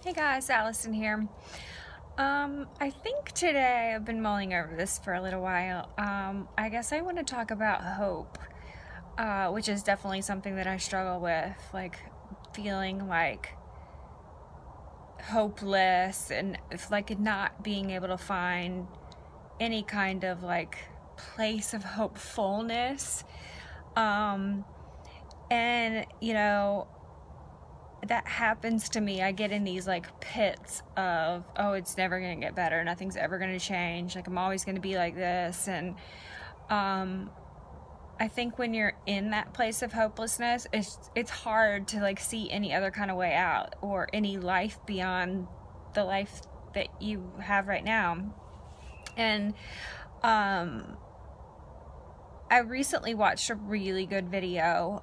Hey guys, Allison here. I think today I've been mulling over this for a little while. I guess I want to talk about hope, which is definitely something that I struggle with, like feeling like hopeless and like not being able to find any kind of like place of hopefulness. And that happens to me. I get in these like pits of, oh, it's never gonna get better, nothing's ever gonna change, like I'm always gonna be like this. And I think when you're in that place of hopelessness, it's hard to like see any other kind of way out or any life beyond the life that you have right now. And I recently watched a really good video.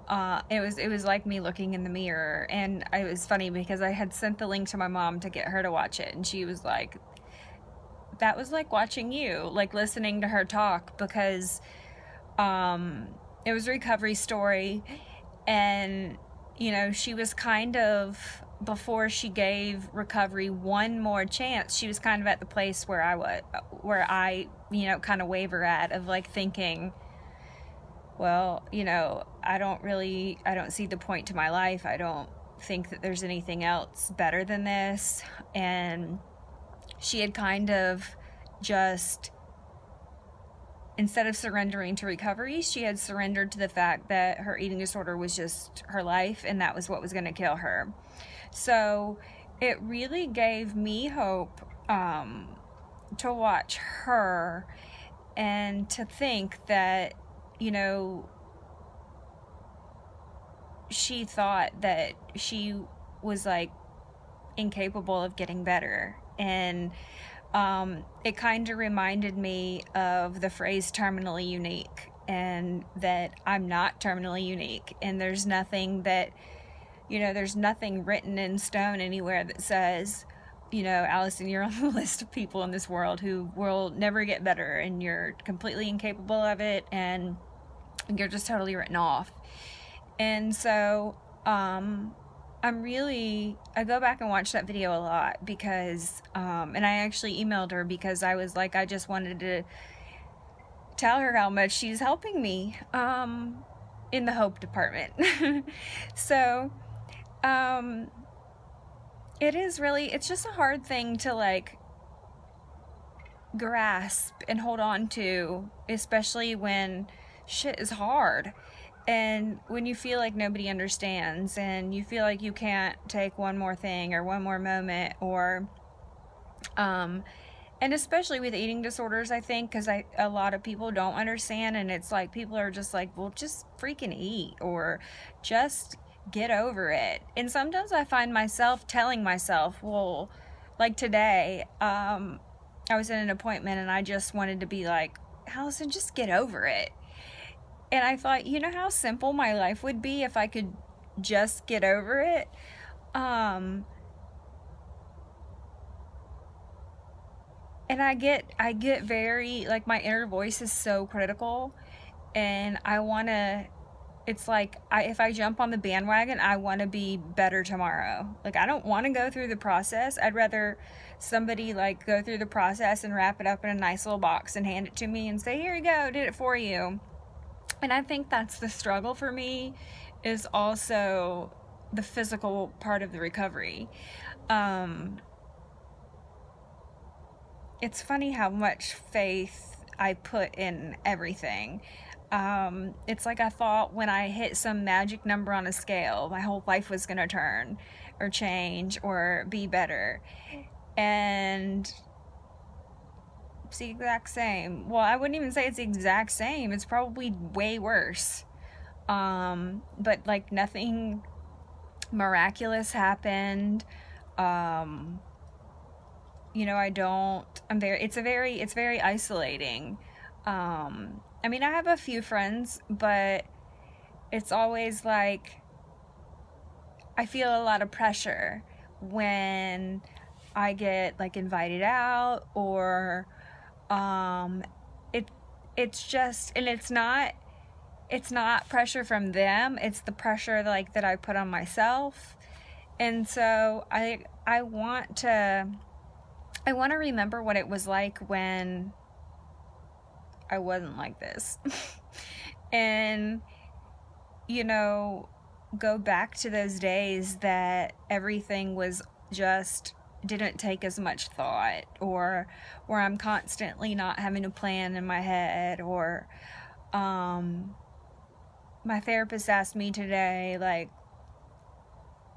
It was like me looking in the mirror, and it was funny because I had sent the link to my mom to get her to watch it, and she was like, that was like watching you, like listening to her talk, because it was a recovery story. And she was kind of, before she gave recovery one more chance, she was kind of at the place where I kind of waver at, of like thinking, well, I don't see the point to my life. I don't think that there's anything else better than this. And she had kind of just, instead of surrendering to recovery, she had surrendered to the fact that her eating disorder was just her life, and that was what was going to kill her. So it really gave me hope to watch her and to think that she thought that she was like incapable of getting better. And it kind of reminded me of the phrase terminally unique, and that I'm not terminally unique, and there's nothing written in stone anywhere that says, Allison, you're on the list of people in this world who will never get better, and you're completely incapable of it, and you're just totally written off. And so I go back and watch that video a lot because and I actually emailed her because I was like, I just wanted to tell her how much she's helping me in the hope department. So it's just a hard thing to like grasp and hold on to, especially when shit is hard, and when you feel like nobody understands, and you feel like you can't take one more thing or one more moment, or and especially with eating disorders, I think, because a lot of people don't understand, and it's like people are just like, well, just freaking eat, or just get over it. And sometimes I find myself telling myself, well, like today, I was in an appointment and I just wanted to be like, Allison, just get over it. And I thought, how simple my life would be if I could just get over it. And I get very, like, my inner voice is so critical, and it's like, if I jump on the bandwagon, I want to be better tomorrow. Like, I don't want to go through the process. I'd rather somebody like go through the process and wrap it up in a nice little box and hand it to me and say, here you go, did it for you. And I think that's the struggle for me, is also the physical part of the recovery. It's funny how much faith I put in everything. It's like I thought when I hit some magic number on a scale, my whole life was gonna turn or change or be better. And it's the exact same. Well, I wouldn't even say it's the exact same. It's probably way worse. But like nothing miraculous happened. It's very isolating. I mean, I have a few friends, but it's always like I feel a lot of pressure when I get like invited out, or it's just, and it's not pressure from them, it's the pressure like that I put on myself. And so I want to remember what it was like when I wasn't like this. And, you know, go back to those days that everything was just didn't take as much thought, or where I'm constantly not having a plan in my head, or my therapist asked me today, like,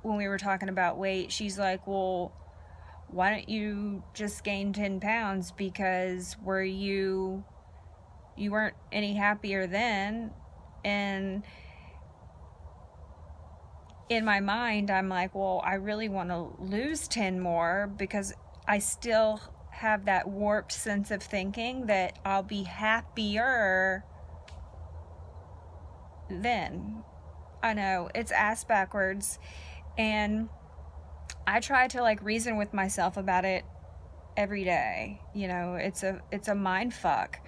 when we were talking about weight, she's like, well, why don't you just gain 10 pounds, because you weren't any happier then. And in my mind, I'm like, well, I really want to lose 10 more, because I still have that warped sense of thinking that I'll be happier then. I know, it's ass backwards. And I try to like reason with myself about it every day. You know, it's a mind fuck.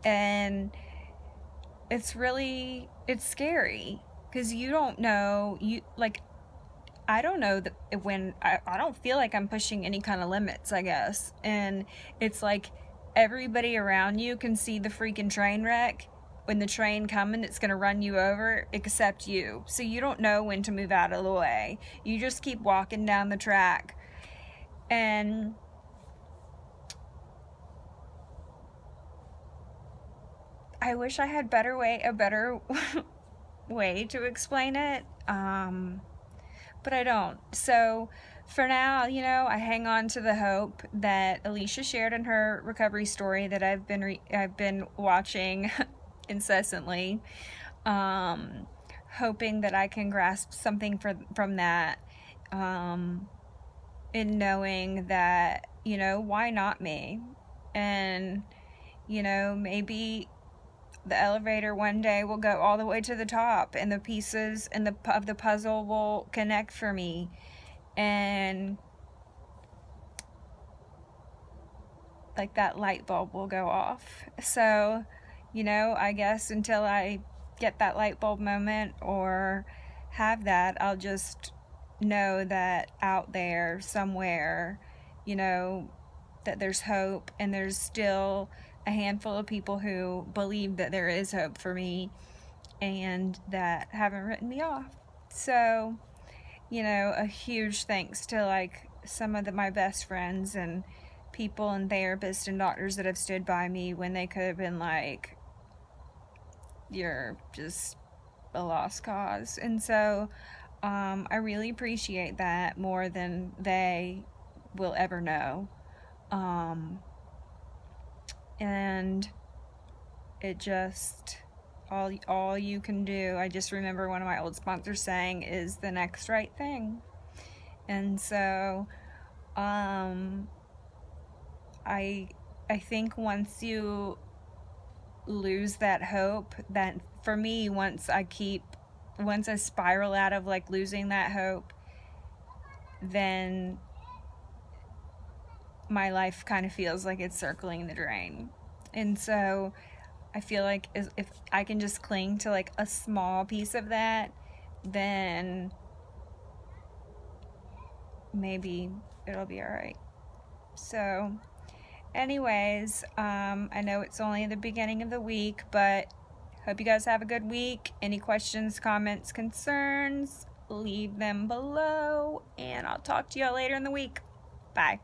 And it's scary, because you don't know, I don't know that when I don't feel like I'm pushing any kind of limits, I guess. And it's like everybody around you can see the freaking train wreck. When the train coming, it's gonna run you over, except you. So you don't know when to move out of the way. You just keep walking down the track. And I wish I had a better way to explain it, but I don't. So for now, you know, I hang on to the hope that Alicia shared in her recovery story that I've been watching incessantly, hoping that I can grasp something from that, in knowing that, you know, why not me? And, you know, maybe the elevator one day will go all the way to the top, and the pieces of the puzzle will connect for me, and like that light bulb will go off. So, you know, I guess until I get that light bulb moment or have that, I'll just know that out there somewhere, you know, that there's hope, and there's still a handful of people who believe that there is hope for me and that haven't written me off. So, you know, a huge thanks to like some of my best friends and people and therapists and doctors that have stood by me when they could have been like, you're just a lost cause. And so I really appreciate that more than they will ever know. And it just, all you can do, I just remember one of my old sponsors saying, is the next right thing. And so I think once you lose that hope, that for me, once I spiral out of like losing that hope, then my life kind of feels like it's circling the drain. And so I feel like if I can just cling to like a small piece of that, then maybe it'll be all right. So anyways, I know it's only the beginning of the week, but hope you guys have a good week. Any questions, comments, concerns, leave them below, and I'll talk to y'all later in the week. Bye.